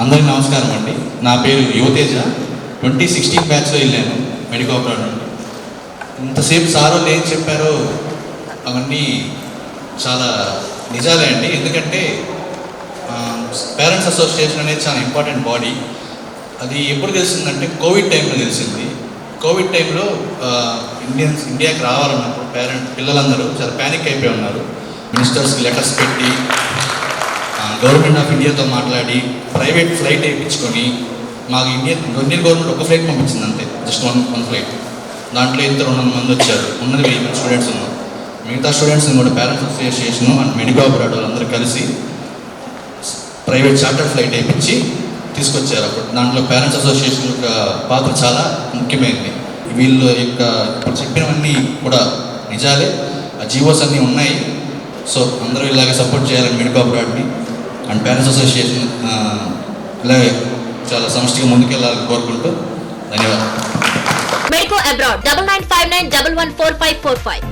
అందరికీ నమస్కారం అండి. నా పేరు యువతేజ. 2016 బ్యాచ్లో వెళ్ళాను మెడికల్ అబ్రాడ్ నుండి. ఇంతసేపు సార్ వాళ్ళు ఏం చెప్పారో అవన్నీ చాలా నిజాలే అండి. ఎందుకంటే పేరెంట్స్ అసోసియేషన్ అనేది చాలా ఇంపార్టెంట్ బాడీ. అది ఎప్పుడు తెలిసిందంటే కోవిడ్ టైంలో తెలిసింది. కోవిడ్ టైంలో ఇండియాకి రావాలన్నప్పుడు పిల్లలందరూ చాలా ప్యానిక్ అయిపోయి ఉన్నారు. మినిస్టర్స్కి లెటర్స్ పెట్టి గవర్నమెంట్ ఆఫ్ ఇండియాతో మాట్లాడి ప్రైవేట్ ఫ్లైట్ వేయించుకొని మాకు ఇండియన్ గవర్నమెంట్ ఒక ఫ్లైట్ పంపించింది అంతే, జస్ట్ వన్ ఫ్లైట్. దాంట్లో ఇంత 200 మంది వచ్చారు. ఉన్నది 1000 మంది స్టూడెంట్స్ ఉన్నారు. మిగతా స్టూడెంట్స్ని కూడా parents association and medical abroad వాళ్ళందరూ కలిసి ప్రైవేట్ చార్టర్ ఫ్లైట్ వేయించి తీసుకొచ్చారు. అప్పుడు దాంట్లో పేరెంట్స్ అసోసియేషన్ యొక్క పాత్ర చాలా ముఖ్యమైనది. వీళ్ళు యొక్క ఇప్పుడు చెప్పినవన్నీ కూడా నిజాలే, ఆ జీవోస్ అన్నీ ఉన్నాయి. సో అందరూ ఇలాగే సపోర్ట్ చేయాలని మెడికల్ అబ్రాడ్ని అండ్ పేరెంట్స్ అసోసియేషన్ ఇలాగే చాలా సమష్టిగా ముందుకెళ్ళాలని కోరుకుంటూ ధన్యవాదాలు. Medical abroad 9959114545